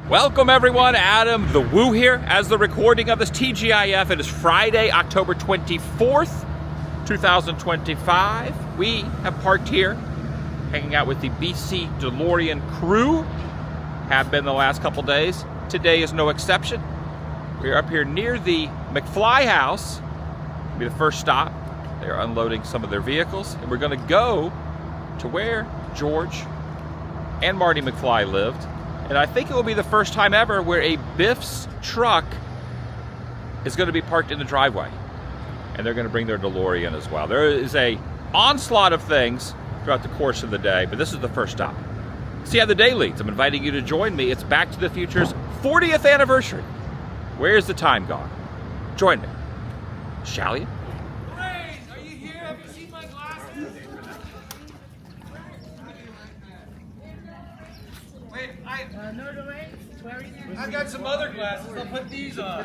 Welcome everyone, Adam the Woo here. As the recording of this TGIF, it is Friday, October 24th, 2025. We have parked here, hanging out with the BC DeLorean crew. Have been the last couple days. Today is no exception. We are up here near the McFly house. It'll be the first stop. They're unloading some of their vehicles, and we're gonna go to where George and Marty McFly lived. And I think it will be the first time ever where a Biff's truck is going to be parked in the driveway. And they're going to bring their DeLorean as well. There is a onslaught of things throughout the course of the day, but this is the first stop. See how the day leads. I'm inviting you to join me. It's Back to the Future's 40th anniversary. Where's the time gone? Join me. Shall you? Ray, are you here? Have you seen my glasses? Wait, I got some other glasses. I'll put these on.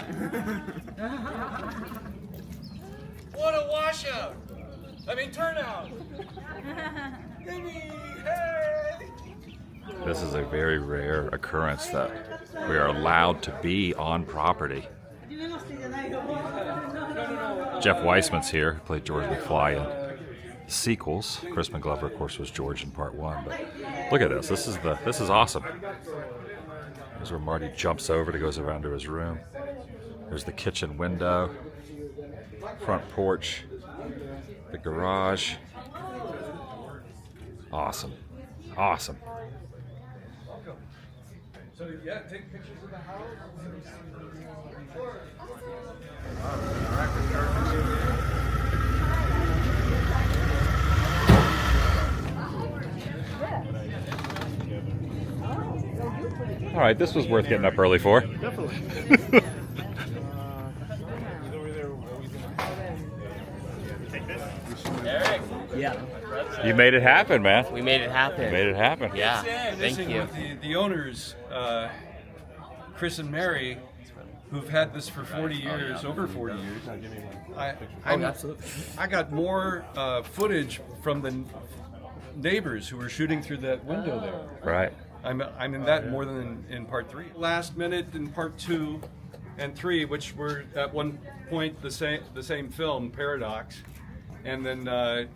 What a washout! I mean, turnout. Hey! This is a very rare occurrence that we are allowed to be on property. Jeff Weissman's here, who played George McFly in sequels. Crispin Glover, of course, was George in part one. But look at this. This is awesome. Here's where Marty jumps over to goes around to his room. There's the kitchen window, front porch, the garage. Awesome. Awesome. So, yeah, take pictures of the house. All right, this was worth getting up early for. Definitely. Eric. Yeah, You made it happen, man. we made it happen. You made it happen. Yeah, thank Visiting you. with the owners, Chris and Mary, who've had this for 40 years, over 40 years. Absolutely. I got more footage from the neighbors who were shooting through that window there. Right. I'm in that more than in part 3. Last minute in part 2 and 3, which were at one point the same film, Paradox, and then the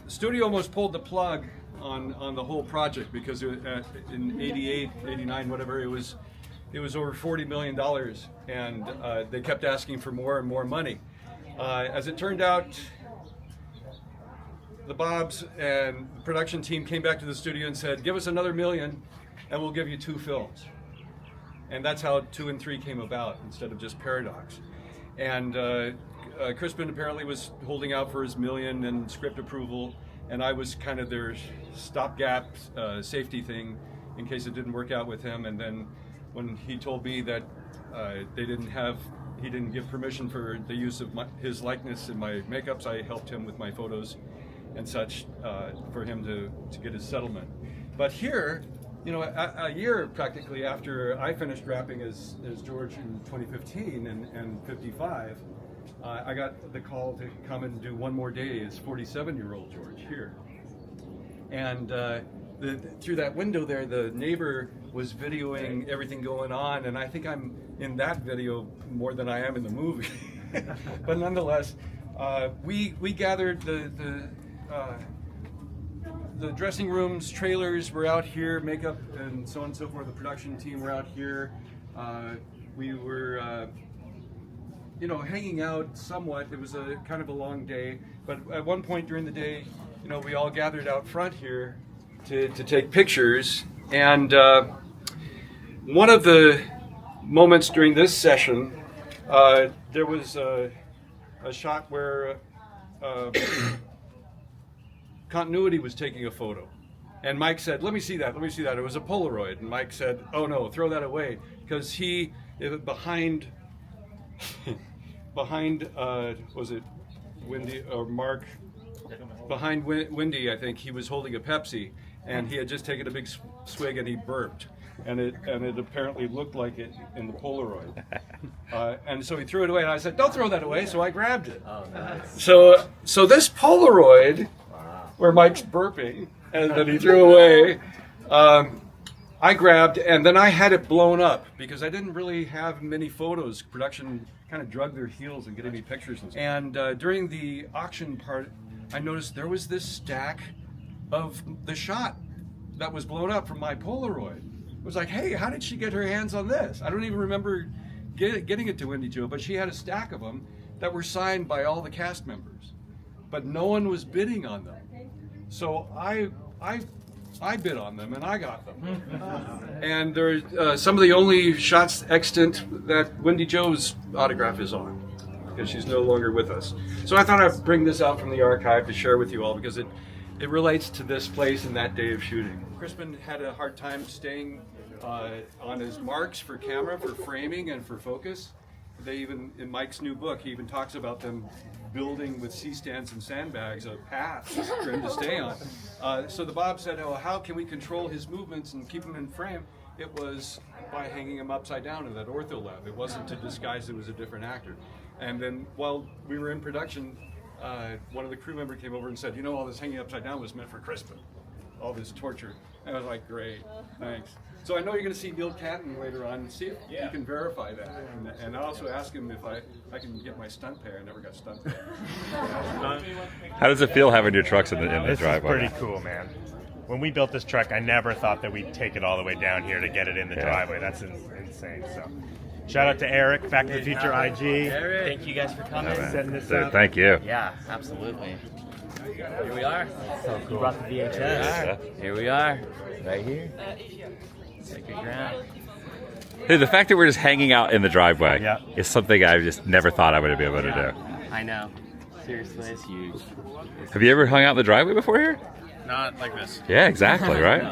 studio almost pulled the plug on the whole project because in 88, 89, whatever, it was over $40 million, and they kept asking for more and more money. As it turned out, the Bobs and the production team came back to the studio and said, give us another $1 million and we'll give you 2 films. And that's how 2 and 3 came about instead of just Paradox. And Crispin apparently was holding out for his $1 million and script approval, and I was kind of their stopgap safety thing in case it didn't work out with him. And then when he told me that he didn't give permission for the use of his likeness in my makeups, I helped him with my photos and such for him to get his settlement. But here, a year practically after I finished rapping as George in 2015 and 55, I got the call to come and do one more day as 47-year-old George here. And through that window there, the neighbor was videoing everything going on, and I think I'm in that video more than I am in the movie. But nonetheless, we gathered the dressing rooms, trailers were out here, makeup and so on and so forth. The production team were out here. We were, hanging out somewhat. It was a kind of a long day, but at one point during the day, we all gathered out front here to take pictures. And one of the moments during this session, there was a shot where Continuity was taking a photo, and Mike said, let me see that. It was a Polaroid, and Mike said, oh no, throw that away, because behind was it Wendy or Mark? Behind Wendy, I think he was holding a Pepsi, and he had just taken a big swig and he burped, and it apparently looked like it in the Polaroid. And so he threw it away, and I said, don't throw that away, so I grabbed it. Oh, nice. So this Polaroid, where Mike's burping, and that he threw away, I grabbed, and then I had it blown up because I didn't really have many photos. Production kind of drug their heels in getting me pictures. And during the auction part, I noticed there was this stack of the shot that was blown up from my Polaroid. It was like, hey, how did she get her hands on this? I don't even remember getting it to Wendy Jo, but she had a stack of them that were signed by all the cast members. But no one was bidding on them. So I bid on them and I got them. And they're some of the only shots extant that Wendy Jo's autograph is on, because she's no longer with us. So I thought I'd bring this out from the archive to share with you all, because it relates to this place and that day of shooting. Crispin had a hard time staying on his marks for camera, for framing, and for focus. They even, in Mike's new book, he even talks about them building with C-stands and sandbags a path for him to stay on. So the Bob said, oh, how can we control his movements and keep him in frame? It was by hanging him upside down in that ortho lab. It wasn't to disguise it was a different actor. And then while we were in production, one of the crew members came over and said, you know, all this hanging upside down was meant for Crispin, all this torture. And I was like, great, thanks. So I know you're going to see Neil Canton later on, and see if you can verify that. And I also ask him if I can get my stunt pay. I never got stunt pay. How does it feel having your trucks in the driveway? This is pretty cool, man. When we built this truck, I never thought that we'd take it all the way down here to get it in the driveway. That's insane. So, shout out to Eric, Back to the Future IG. Thank you guys for coming. Setting this up. Thank you. Yeah, absolutely. Here we are. So cool. You brought the VHS. Yeah. Here we are. Right here. Sacred ground. Dude, the fact that we're just hanging out in the driveway Yeah. is something I just never thought I would be able to do. I know. Seriously, it's huge. Have you ever hung out in the driveway before here? Not like this. Yeah, exactly, right?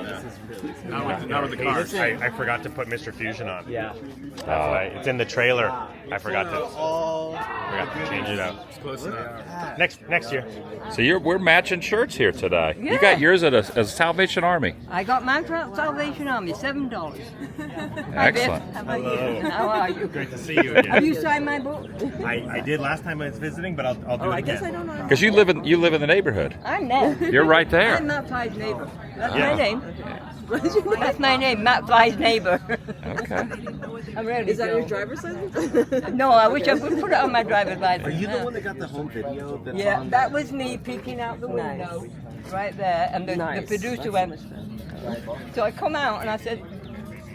Not with the cars. I forgot to put Mr. Fusion on. Yeah. That's why it's in the trailer. I forgot to change it out. It's close enough. Next year. So we're matching shirts here today. You got yours at a Salvation Army. I got mine from Salvation Army, $7. Excellent. How about you? How are you? Great to see you again. Have you signed my book? I did last time I was visiting, but I'll do it again. I guess I don't know. Because you live in the neighborhood. I'm there. You're right there. I'm Matt Fly's neighbor. That's Yeah. my name. That's my name, Matt Fly's neighbor. Okay. I'm ready. Is that your driver's license? No, I wish I could put it on my driver's license. Are you the one that got the home video? That's Yeah, on that was me peeking out the window, right there, and the producer went. So I come out and I said,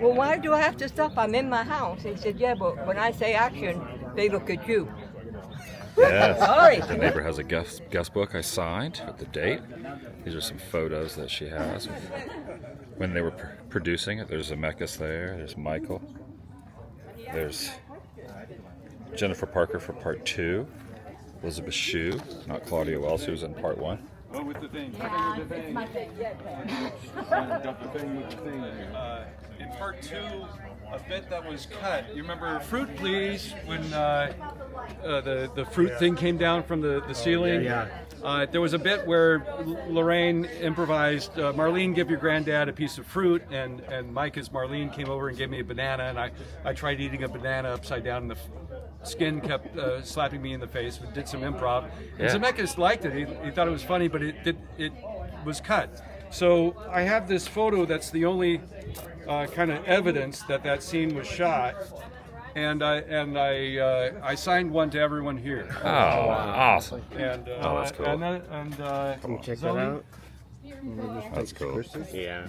well, why do I have to stop? I'm in my house. He said, yeah, but when I say action, they look at you. Yes. Sorry. The neighbor has a guest book I signed with the date. These are some photos that she has when they were producing it. There's Zemeckis there. There's Michael. There's Jennifer Parker for part 2. Elizabeth Shue, not Claudia Wells, who was in part 1. Oh, with the thing. Yeah, it's my thing. In part 2, a bit that was cut. You remember Fruit Please, when the fruit thing came down from the ceiling? Yeah. There was a bit where Lorraine improvised, Marlene, give your granddad a piece of fruit, and Mike as Marlene came over and gave me a banana, and I tried eating a banana upside down, and the skin kept slapping me in the face. We did some improv. And Zemeckis liked it. He thought it was funny, but it was cut. So I have this photo that's the only kind of evidence that scene was shot. And I signed one to everyone here. Oh, awesome. And Oh, that's cool. Can you check that out? That's cool. Yeah.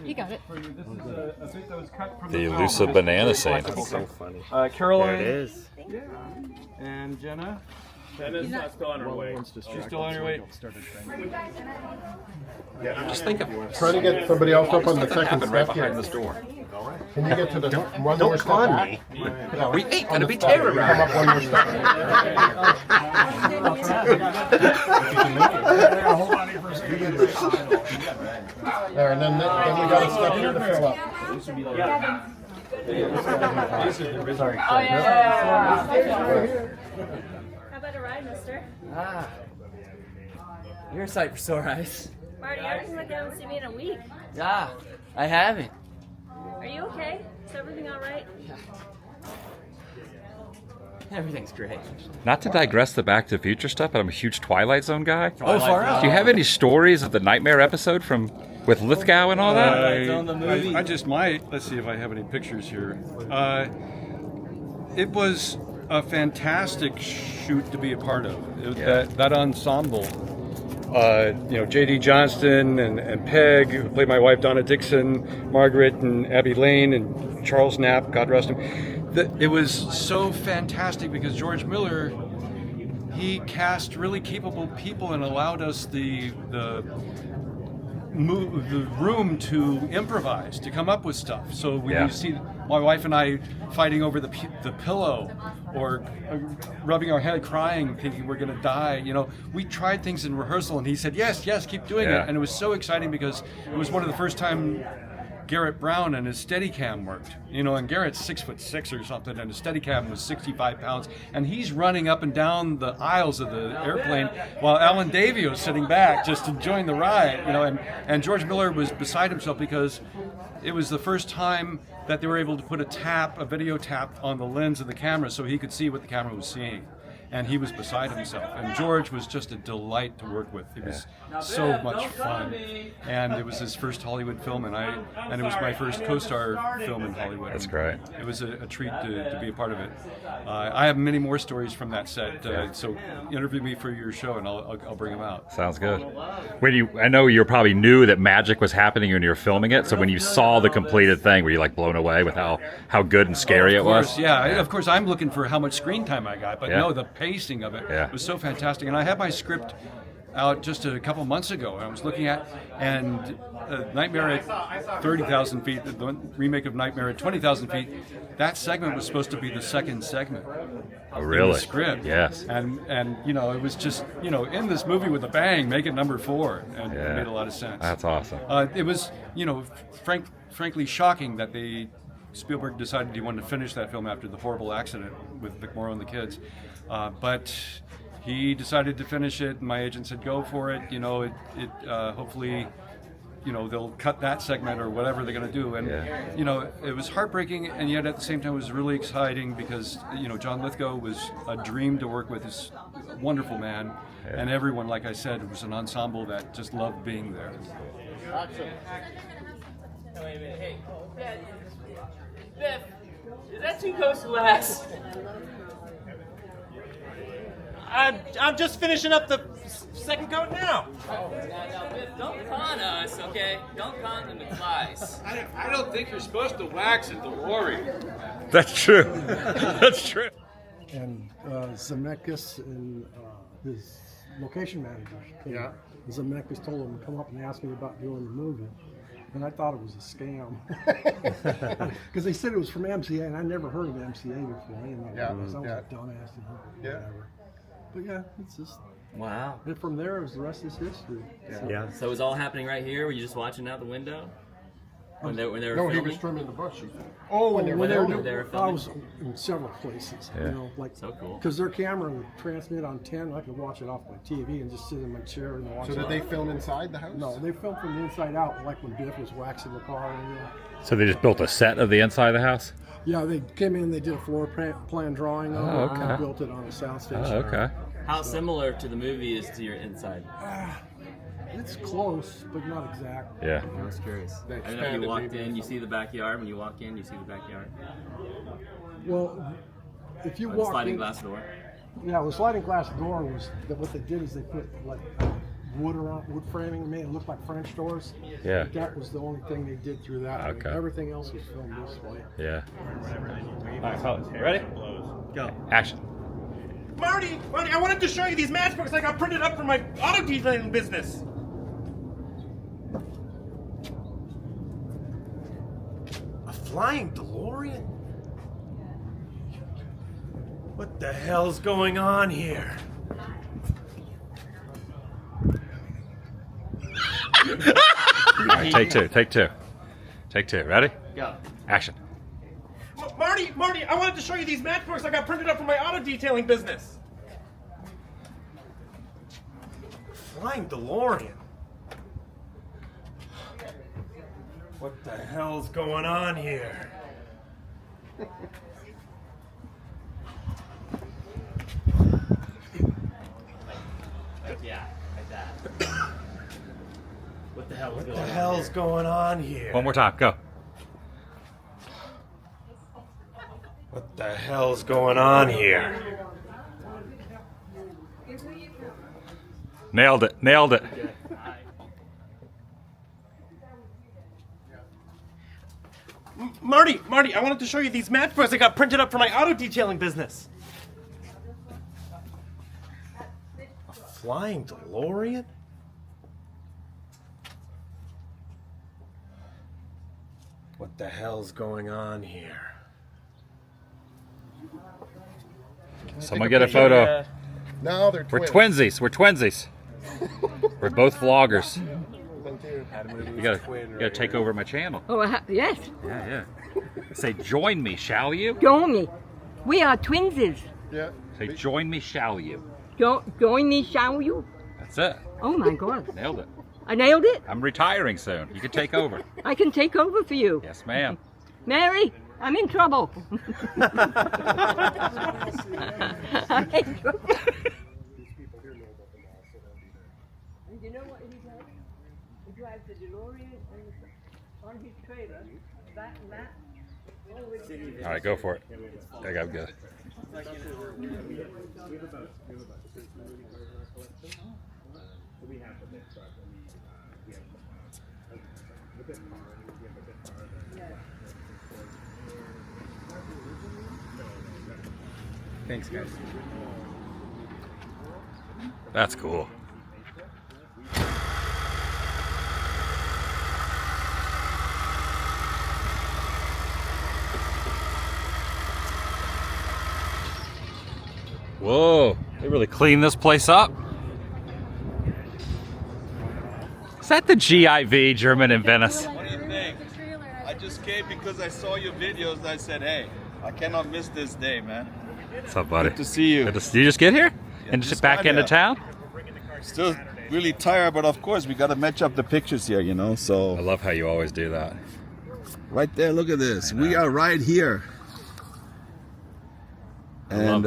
You got it. This is a bit that was cut from The film. elusive banana scene. That's so funny. Caroline. There it is. And Jenna. Jenna's still on her way. She's still on her way. Just think of Try to get somebody else up on the second step here. this door. Can you get to the one more step back? We ain't gonna be Come up terrorized. one more step. There, and then we got a step here to fill up. How about a ride, mister? You're a sight for sore eyes. Marty, you acting like you haven't seen me in a week. Ah, I haven't. Are you okay? Is everything all right? Everything's great. Not to digress the Back to the Future stuff, but I'm a huge Twilight Zone guy. Oh, far out. Do you have any stories of the Nightmare episode with Lithgow and all that? I just might. Let's see if I have any pictures here. It was a fantastic shoot to be a part of. That ensemble. J.D. Johnston and Peg, who played my wife Donna Dixon, Margaret and Abby Lane and Charles Knapp, God rest him. It was so fantastic because George Miller, he cast really capable people and allowed us the room to improvise, to come up with stuff. So when you see my wife and I fighting over the pillow, or rubbing our head, crying, thinking we're going to die, we tried things in rehearsal, and he said, yes, keep doing it. And it was so exciting because it was one of the first time Garrett Brown and his Steadicam worked. And Garrett's 6'6" or something, and his Steadicam was 65 pounds, and he's running up and down the aisles of the airplane while Alan Davio's sitting back just enjoying the ride. And George Miller was beside himself because it was the first time that they were able to put a video tap on the lens of the camera so he could see what the camera was seeing. And he was beside himself. And George was just a delight to work with. He was so much fun. And it was his first Hollywood film, and it was my first co-star film in Hollywood. That's great. It was a treat to be a part of it. I have many more stories from that set, so interview me for your show, and I'll bring them out. Sounds good. I know you probably knew that magic was happening when you were filming it, so when you saw the completed thing, were you like blown away with how good and scary it was? Of course, I'm looking for how much screen time I got, but no, the pacing of it was so fantastic. And I had my script out just a couple months ago, and I was looking at, and Nightmare at 30,000 feet, the remake of Nightmare at 20,000 feet, that segment was supposed to be the second segment. Oh, really? In the script. Yes. And it was just, in this movie with a bang, make it number 4, and it made a lot of sense. That's awesome. It was, frankly shocking that Spielberg decided he wanted to finish that film after the horrible accident with Vic Morrow and the kids. But he decided to finish it, and my agent said, go for it. Hopefully, they'll cut that segment or whatever they're going to do. And, it was heartbreaking, and yet at the same time it was really exciting because, John Lithgow was a dream to work with. He's a wonderful man. Yeah. And everyone, like I said, it was an ensemble that just loved being there. Wait a minute, hey, Biff, is that 2 coats of glass? I'm just finishing up the second coat now. Now, Biff, don't con us, okay? Don't con the McFlys. I don't think you're supposed to wax at the DeLorean. That's true. That's true. And Zemeckis and his location manager. Zemeckis told him to come up and ask me about doing the movie. And I thought it was a scam. Because they said it was from MCA, and I never heard of MCA before. I didn't know what it was. I was a dumbass. Whatever. But it's just... Wow. And from there, the rest is history. So it was all happening right here? Were you just watching out the window? When they were No, filming? he was trimming the bush. When they were I filming? was in several places. So cool. Because their camera would transmit on 10, I could watch it off my TV and just sit in my chair and watch it. So did they film inside the house? No, they filmed from the inside out, like when Biff was waxing the car. So they just built a set of the inside of the house? Yeah, they came in, they did a floor plan drawing of it, and built it on a soundstage. Oh, okay. How similar to the movie is to your inside? It's close, but not exact. Yeah. I was curious. I don't know if you walked in, you see the backyard. When you walk in, you see the backyard. Well, if you the walk sliding in, glass door. Yeah, the sliding glass door was what they did is they put like wood framing, made it look like French doors. Yeah. That was the only thing they did through that. Okay. Everything else was filmed this way. Yeah. All right, fellas, you ready? Go. Action. Marty, I wanted to show you these matchbooks I got printed up for my auto detailing business. A flying DeLorean? What the hell's going on here? All right, take two. Ready? Go. Action. Marty, I wanted to show you these matchbooks I got printed up for my auto detailing business. Flying DeLorean. What the hell's going on here? What the hell's going on here? One more time, go. What the hell's going on here? Nailed it, nailed it. Marty, I wanted to show you these matchbooks I got printed up for my auto detailing business. A flying DeLorean? What the hell's going on here? Someone get a photo. No, they're We're twins. twinsies. We're twinsies. We're both vloggers. You gotta take over my channel. Oh, yes. Yeah. Say, join me, shall you? Join me. We are twinsies. Yeah. Say, join me, shall you? Join me, shall you? That's it. Oh my God. Nailed it. I nailed it? I'm retiring soon. You can take over. I can take over for you. Yes, ma'am. Mary, I'm in trouble. I'm in trouble. And you know what he does? He drives the DeLorean on his trailer, back and back. All right, go for it. I got good. Thanks, guys. That's cool. Whoa, they really cleaned this place up. Is that the GIV, German in Venice? What do you think? I just came because I saw your videos and I said, hey, I cannot miss this day, man. What's up, buddy? Good to see you. Did you just get here? Yeah, And just back into town? Still really tired, but of course we got to match up the pictures here, you know, so. I love how you always do that. Right there, look at this. We are right here. And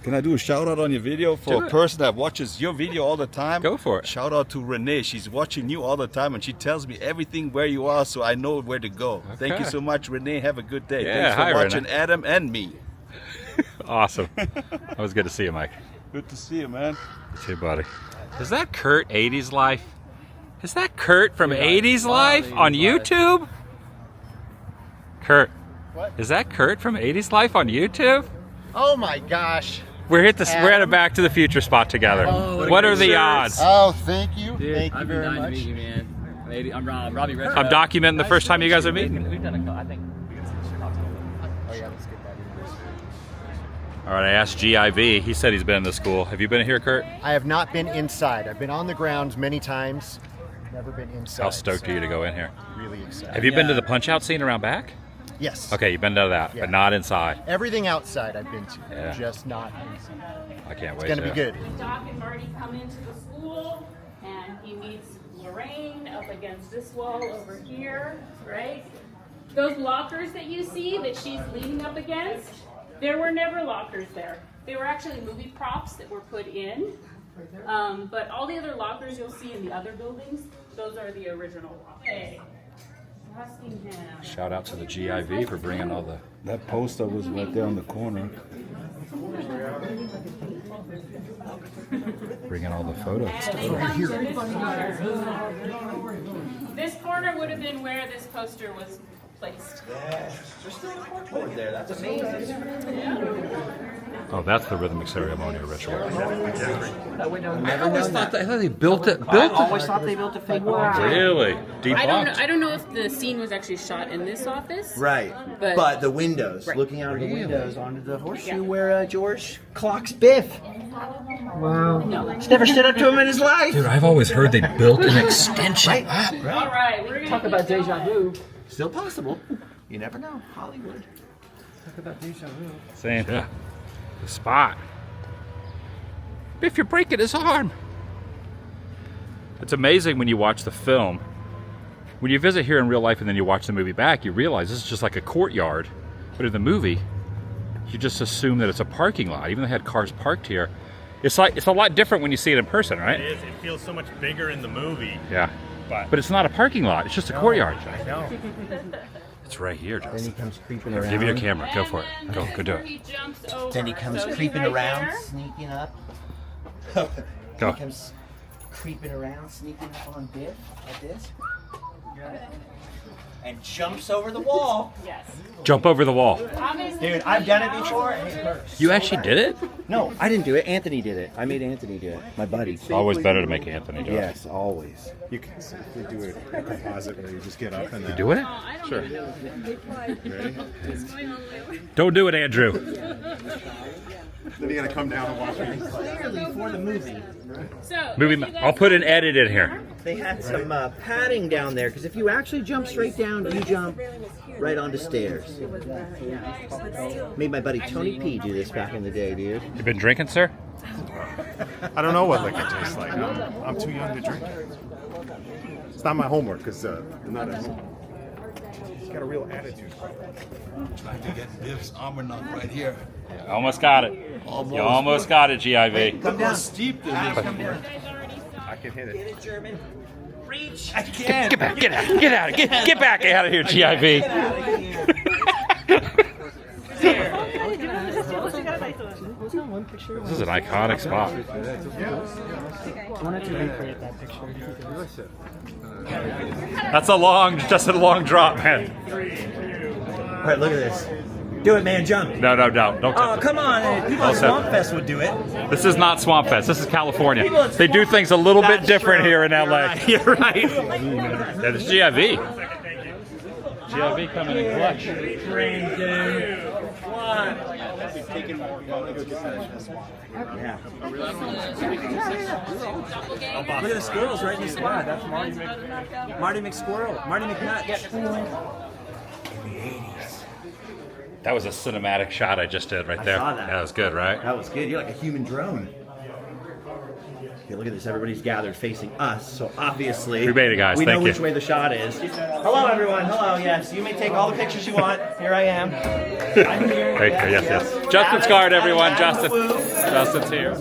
can I do a shout out on your video for a person that watches your video all the time? Go for it. Shout out to Renee. She's watching you all the time and she tells me everything where you are so I know where to go. Okay. Thank you so much, Renee. Have a good day. Yeah, Thanks for hi, watching Renee. Adam and me. Awesome. That was good to see you, Mike. Good to see you, man. See you, buddy. Is that Kurt 80s Life? Is that Kurt from 80s Life on YouTube? Kurt. What? Is that Kurt from 80s Life on YouTube? Oh my gosh. We're at a Back to the Future spot together. What are the odds? Oh, thank you. Dude, Thank you I've been very dying much. to meet you, man. I'm Robbie Redford. I'm documenting the first time you guys are meeting. We've done a couple, I think. Oh yeah, let's get that in. All right, I asked GIV. He said he's been in the school. Have you been here, Kurt? I have not been inside. I've been on the grounds many times. Never been inside. How stoked are you to go in here? Really excited. Have you been to the Punch-Out scene around back? Yes. Okay, you've been to that, Yeah. but not inside. Everything outside I've been to, Yeah. just not inside. I can't wait. It's gonna be good. Doc and Marty come into the school, and he meets Lorraine up against this wall over here, right? Those lockers that you see that she's leaning up against, there were never lockers there. They were actually movie props that were put in. But all the other lockers you'll see in the other buildings, those are the original lockers. Hey. Shout out to the GIV for bringing all the... That poster was right there on the corner. Bringing all the photos. This corner would have been where this poster was placed. There's still a corkboard there. That's amazing. Oh, that's the rhythmic ceremonial ritual. I always thought they built it. I always thought they built a fake one. Really? I don't know if the scene was actually shot in this office. Right. But- But the windows, Right. looking out of the Really? windows onto the horseshoe Yeah. where George clocks Biff. Wow. He's never stood up to him in his life. Dude, I've always heard they built an extension. Right. All right, we're gonna Talk about deja vu. Still possible. You never know. Hollywood. Talk about deja vu. Same. Yeah. The spot. Biff, you're breaking his arm. It's amazing when you watch the film. When you visit here in real life and then you watch the movie back, you realize this is just like a courtyard. But in the movie, you just assume that it's a parking lot. Even though they had cars parked here, It's a lot different when you see it in person, right? It is. It feels so much bigger in the movie. Yeah. But it's not a parking lot. It's just a courtyard. I know. It's right here, Justin. Then he comes creeping around. Give me your camera. Go for it. Go do it. He jumps over. Then he comes So creeping right around, there. sneaking up. Go. He comes creeping around, sneaking up on Biff like this. And jumps over the wall. Yes. Jump over the wall. Dude, I've done it before. And it hurts. You actually did it? No, I didn't do it. Anthony did it. I made Anthony do it. My buddy. It's always better to make Anthony do it. Yes, always. You can safely do it at the composite where you just get up and You then. do it? Sure. Ready? Don't do it, Andrew. Then you gotta come down and watch me. Clearly for the movie. So, I'll put an edit in here. They had some padding down there because if you actually jump straight down, you jump right onto stairs. Made my buddy Tony P do this back in the day, dude. You been drinking, sir? I don't know what liquor tastes like. I'm too young to drink it. It's not my homework because I'm not at home. He's got a real attitude. Trying to get Biff's armor knot right here. Almost got it. You almost got it, GIV. Come down. Steep this Come down. I can hit it. Get it, German. Reach. Get back, get back out of here, GIV. This is an iconic spot. I wanted to recreate that picture. That's a long drop, man. All right, look at this. Do it, man. Jump. No, don't. Oh, come on. People at Swamp Fest would do it. This is not Swamp Fest. This is California. They do things a little bit different here in LA. You're right. Yeah, this is GIV. GIV coming in clutch. 3, 2, 1. Look at the squirrels right in the spot. That's Marty McSquirrel. Marty McNutt. That was a cinematic shot I just did right there. I saw that. That was good, right? That was good. You're like a human drone. Okay, look at this. Everybody's gathered facing us, so obviously We made it, guys. we Thank know you. which way the shot is. Hello, everyone. Hello. Yes, you may take all the pictures you want. Here I am. I'm here. Yes. Justin's card, everyone. Justin's here.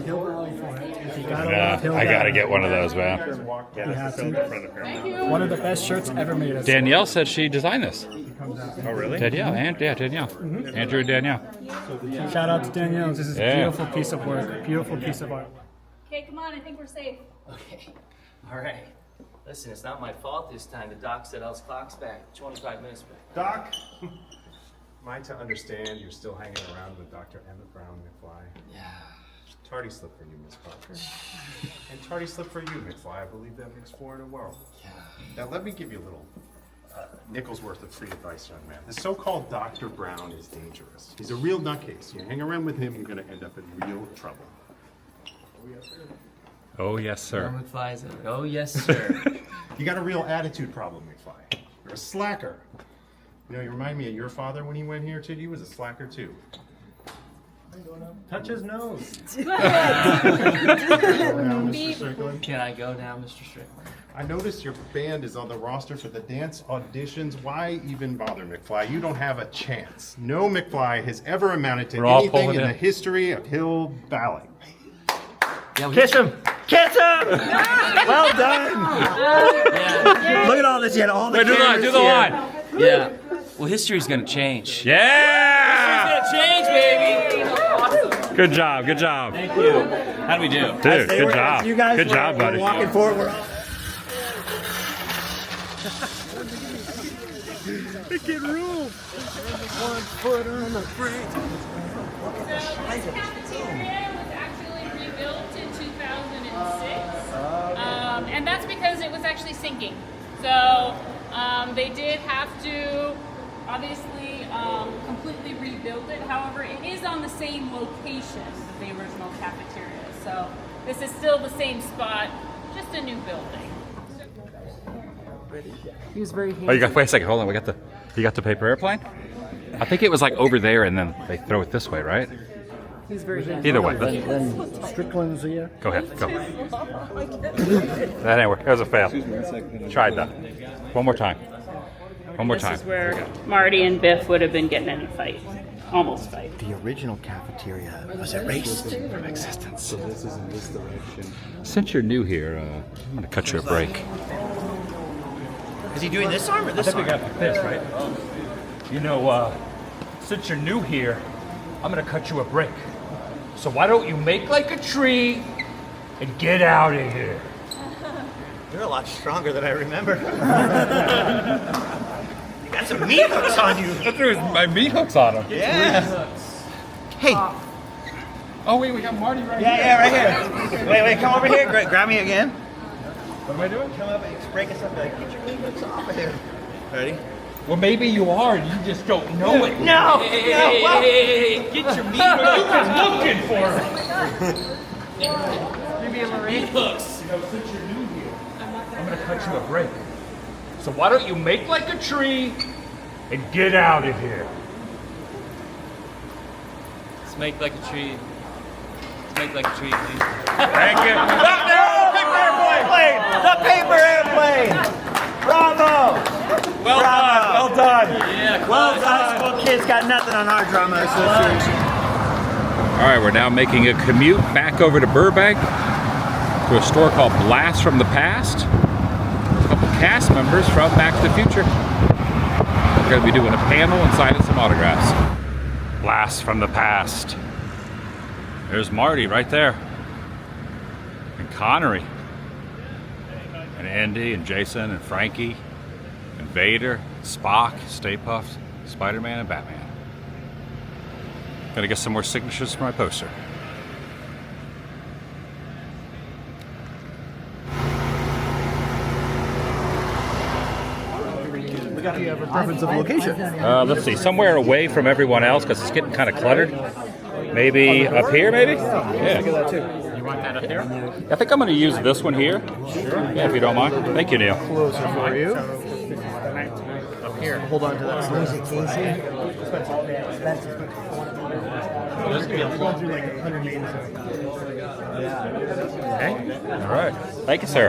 I gotta get one of those, man. One of the best shirts ever made. Danielle said she designed this. Oh, really? Danielle. Andrew and Danielle. Shout out to Danielle. This is a beautiful piece of work. Beautiful piece of art. Okay, come on. I think we're safe. Okay. All right. Listen, it's not my fault this time. The doc said I was clock's back. 25 minutes back. Doc, am I to understand you're still hanging around with Dr. Emmett Brown McFly? Yeah. Tardy slip for you, Miss Parker. And tardy slip for you, McFly. I believe that makes 4 in a row. Yeah. Now let me give you a little nickel's worth of free advice, young man. The so-called Dr. Brown is dangerous. He's a real nutcase. You hang around with him, you're going to end up in real trouble. Oh, yes, sir. McFly's in it. Oh, yes, sir. You got a real attitude problem, McFly. You're a slacker. You know, you remind me of your father when he went here, too. He was a slacker, too. Touch his nose. Can I go now, Mr. Strickland? I noticed your band is on the roster for the dance auditions. Why even bother, McFly? You don't have a chance. No McFly has ever amounted to anything in the history of Hill Valley. Yeah, Kiss him! Kiss him! Well done! Look at all this. You had all the cameras do the here. line. Yeah. Well, history's gonna change. Yeah! History's gonna change, baby! Awesome. Good job. Thank you. How do we do? Dude, good job. You guys Good job, buddy. We're walking forward. We're Making room. 1 foot on the brake. This cafeteria was actually rebuilt in 2006, and that's because it was actually sinking. So they did have to obviously completely rebuild it. However, it is on the same location as the original cafeteria. So this is still the same spot, just a new building. He was very Oh, wait a second. Hold on. You got the paper airplane? I think it was like over there, and then they throw it this way, right? He's very Either way. Then Strickland's here. Go ahead. Go. That didn't work. That was a fail. Tried that. One more time. One more This time. is where Marty and Biff would have been getting in a fight. Almost fight. The original cafeteria was erased from existence. So this is in this direction. Since you're new here, I'm going to cut you a break. Is he doing this arm or this I think arm? we got this, right? You know, since you're new here, I'm gonna cut you a break. So why don't you make like a tree and get out of here? You're a lot stronger than I remember. You got some meat hooks on you. I threw my meat hooks on him. Yeah. Hey. Oh wait, we got Marty right here. Yeah, right here. Wait, come over here. Grab me again. What am I doing? Come up and break us up. Like, get your meat hooks off of here. Ready? Well, maybe you are, and you just don't know it. No! Hey, get your meat hooks. You've been looking for them. Maybe a Marie. Meat hooks. You know, since you're new here, I'm gonna cut you a break. So why don't you make like a tree and get out of here? Let's make like a tree. Let's make like a tree, please. Thank you. The paper airplane! Bravo! Well done. Well done. Yeah, Well, high school kids got nothing on our drama association. All right, we're now making a commute back over to Burbank to a store called Blast from the Past. A couple cast members from Back to the Future. We're going to be doing a panel and signing some autographs. Blast from the Past. There's Marty right there. And Connery. And Andy and Jason and Frankie and Vader, Spock, Stay Puft, Spider-Man and Batman. Gotta get some more signatures for my poster. Do you have a preference of location? Let's see, somewhere away from everyone else because it's getting kind of cluttered. Maybe up here, maybe? Yeah. You want that up there? I think I'm going to use this one here. Sure. Yeah, if you don't mind. Thank you, Neil. Closer for you. Up here. Hold on to that. This is Okay. All right. Thank you, sir.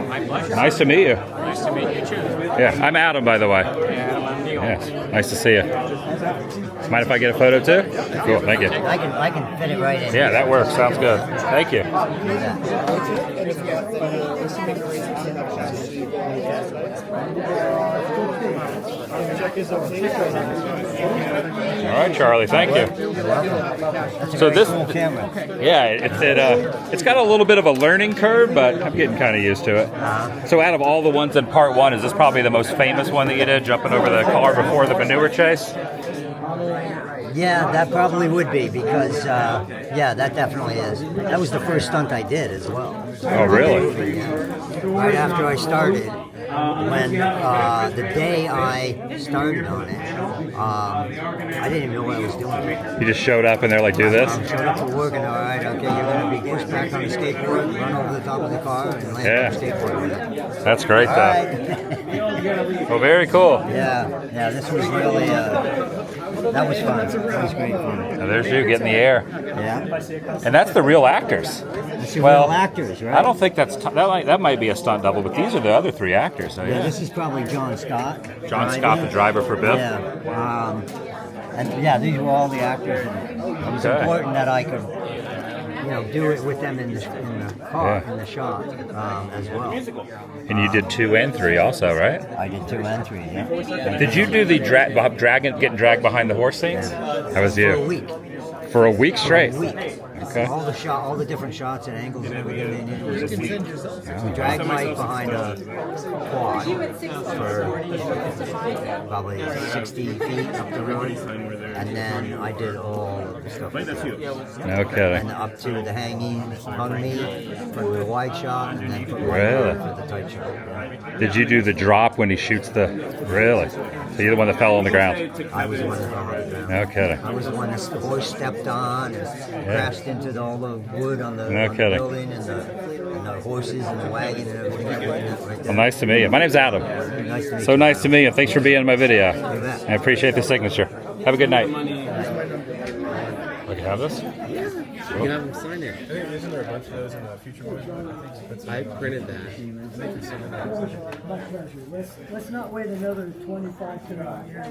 My pleasure. Nice to meet you. Nice to meet you too. Yeah, I'm Adam, by the way. Adam, I'm Neil. Yes, nice to see you. Mind if I get a photo too? Cool, thank you. I can fit it right in. Yeah, that works. Sounds good. Thank you. All right, Charlie. Thank you. So this, yeah, it's got a little bit of a learning curve, but I'm getting kind of used to it. So out of all the ones in part one, is this probably the most famous one that you did, jumping over the car before the manure chase? Yeah, that probably would be because, yeah, that definitely is. That was the first stunt I did as well. Oh, really? Right after I started, when the day I started on it, I didn't even know what I was doing. You just showed up and they're like, do this? I showed up to work and all right, okay, you're going to be pushed back on the skateboard, run over the top of the car, and land on the skateboard with it. That's great, though. Right. Well, very cool. Yeah, this was really, that was fun. That was great fun. Now there's you getting the air. Yeah. And that's the real actors. That's the real actors, right? I don't think that might be a stunt double, but these are the other three actors. So, Yeah, this is probably John Scott. John Scott, the driver for Biff. Yeah. And yeah, these were all the actors. And it was important that I could, do it with them in the car, in the shot as well. And you did 2 and 3 also, right? I did 2 and 3, yeah. Did you do the getting dragged behind the horse scenes? That was you. For a week. For a week straight? For a week. Okay. All the different shots and angles and everything they did was a week. We dragged Mike behind a quad for probably 60 feet up the road, and then I did all of the stuff. No kidding. And up to the hung me for the wide shot, and then for the tight shot. Did you do the drop when he shoots the? Really? So you're the one that fell on the ground? I was the one that fell on the ground. No kidding. I was the one that the horse stepped on and crashed into all the wood on the, No on the kidding. building and the horses and the wagon and everything. Right there. Well, nice to meet you. My name's Adam. Nice to meet So you. nice to meet you. Thanks for being in my video. bet. I appreciate the signature. Have a good night. I can have this? Yeah. You can have them sign it. I think isn't there a bunch of those in the future movie? I printed that. Let's not wait another 25, 30 years.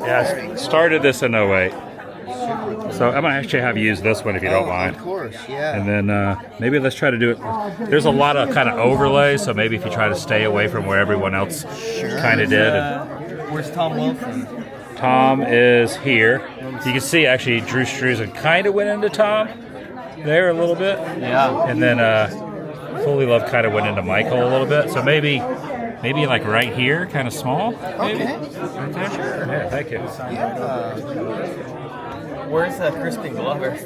Yeah, I started this in 08. So I'm going to actually have you use this one if you don't mind. Of course, yeah. And then maybe let's try to do it. There's a lot of kind of overlays, so maybe if you try to stay away from where everyone else kind of did. Where's Tom Wilson? Tom is here. You can see actually Drew Struzan kind of went into Tom there a little bit. Yeah. And then Fully Love kind of went into Michael a little bit. So maybe like right here, kind of small. Maybe. Okay. Right there? Sure. Yeah, thank you. Yeah. Where's Kristen Glover?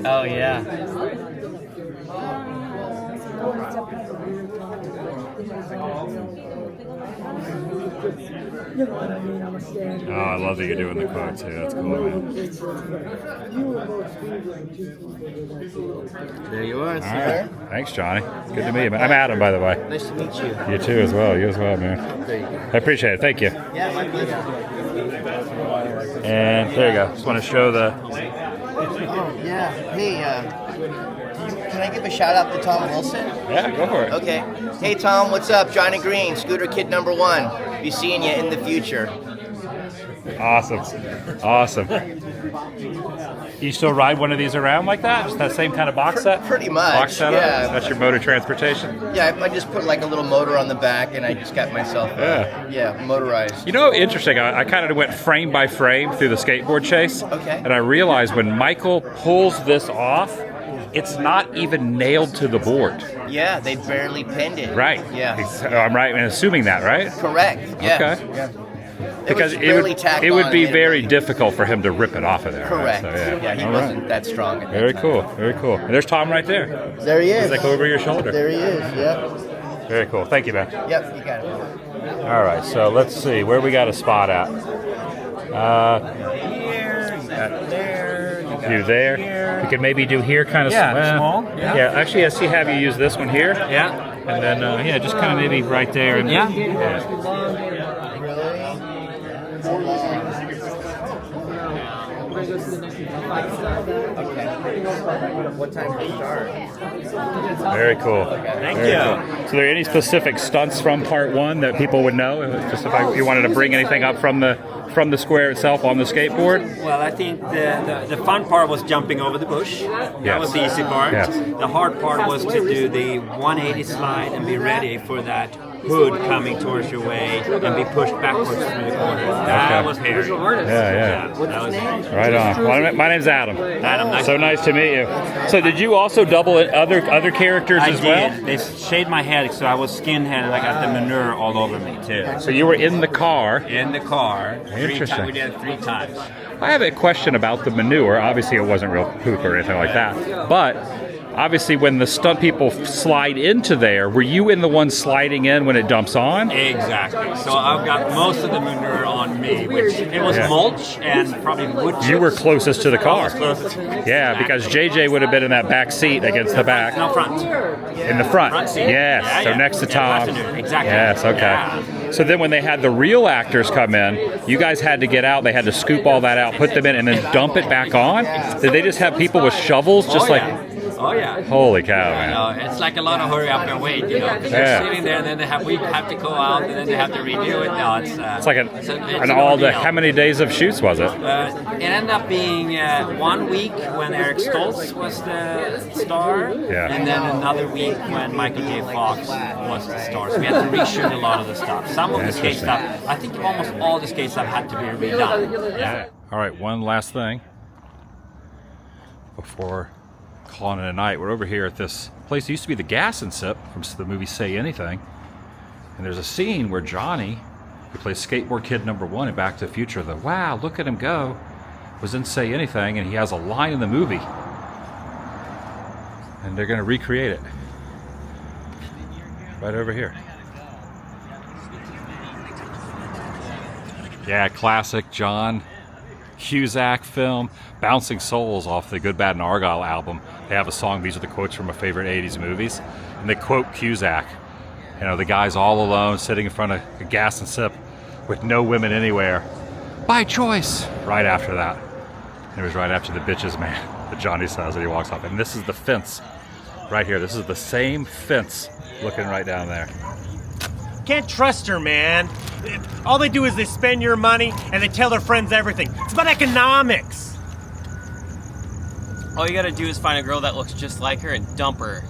Oh, yeah. Oh, I love that you're doing the quotes here. That's cool, man. There you are, All sir. right. Thanks, Johnny. Good to meet you, man. I'm Adam, by the way. Nice to meet you. You too as well. You as well, man. There you go. I appreciate it. Thank you. Yeah, my pleasure. And there you go. Just want to show the... Oh, yeah. Hey, can I give a shout out to Tom Wilson? Yeah, go for it. Okay. Hey, Tom, what's up? Johnny Green, Scooter Kid #1. Be seeing you in the future. Awesome. Awesome. You still ride one of these around like that? Just that same kind of box set? Pretty much. Box setup? Yeah. That's your mode of transportation? Yeah, I just put like a little motor on the back, and I just got myself, motorized. You know, interesting. I kind of went frame by frame through the skateboard chase. Okay. And I realized when Michael pulls this off, it's not even nailed to the board. Yeah, they barely pinned it. Right. Yeah. I'm right in assuming that, right? Correct. Yeah. Okay. Yeah. Because it would be very difficult for him to rip it off of there. Correct. Right? So, yeah, he All wasn't right. that strong. At Very that cool. Very cool. And there's Tom right there. There he is. He's like over your shoulder. There he is. Yep. Very cool. Thank you, man. Yep. You got it. All right. So let's see where we got a spot at. Here, you got there, you got You there? here. We could maybe do here, kind of small. Yeah. Actually, I see. Have you use this one here? Yeah. And then just kind of maybe right there. And Yeah. What time do you start? Very cool. Thank Very you. cool. So, are there any specific stunts from part one that people would know? Just if you wanted to bring anything up from the square itself on the skateboard? Well, I think the fun part was jumping over the bush. That was the easy part. Yes. The hard part was to do the 180 slide and be ready for that hood coming towards your way and be pushed backwards through the corner. That was hairy. Yeah. That was Right on. Well, my name's Adam. Adam, nice so nice to meet you. So did you also double in other characters as well? I did. They shaved my head, so I was skinhead and I got the manure all over me too. So you were in the car. In the car. Interesting. We did it 3 times. I have a question about the manure. Obviously, it wasn't real poop or anything like that. But obviously, when the stunt people slide into there, were you in the one sliding in when it dumps on? Exactly. So I've got most of the manure on me, which it was mulch and probably wood chips. You were closest to the car. I was closest. Yeah, because JJ would have been in that back seat against the back. No, front. In the front. Front seat. Yes. Yeah, so yeah. next to Yeah, Tom. passenger. Exactly. Yes. Okay. Yeah. So then when they had the real actors come in, you guys had to get out. They had to scoop all that out, put them in, and then dump it back on. Did they just have people with shovels, just Oh yeah. Holy cow, man. It's like a lot of hurry up and wait, 'cause Yeah. they're sitting there, and then we have to go out, and then they have to redo it. No, It's like it's an all the. How many days of shoots was it? It ended up being 1 week when Eric Stoltz was the star, Yeah. and then another week when Michael J. Fox was the star. So we had to reshoot a lot of the stuff. Some of the skate stuff, I think almost all the skate stuff had to be redone. Yeah. All right, one last thing before calling it a night. We're over here at this place that used to be the Gas and Sip from the movie Say Anything. And there's a scene where Johnny, who plays skateboard kid #1 in Back to the Future, the wow, look at him go, was in Say Anything, and he has a line in the movie. And they're going to recreate it. Right over here. Yeah, classic John Cusack film, Bouncing Souls off the Good, Bad, and Argyle album. They have a song, these are the quotes from my favorite 80s movies, and they quote Cusack. You know, the guy's all alone, sitting in front of a Gas and Sip with no women anywhere. by choice. Right after that. It was right after the bitches, man, that Johnny says that he walks off. And this is the fence right here. This is the same fence looking right down there. Can't trust her, man. All they do is they spend your money and they tell their friends everything. It's about economics. All you gotta do is find a girl that looks just like her and dump her.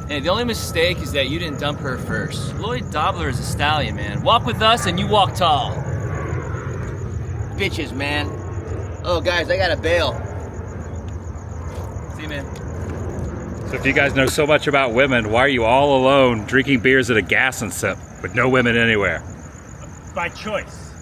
Hey, the only mistake is that you didn't dump her first. Lloyd Dobler is a stallion, man. Walk with us and you walk tall. Bitches, man. Oh, guys, I gotta bail. See you, man. So if you guys know so much about women, why are you all alone drinking beers at a gas and sip with no women anywhere? By choice.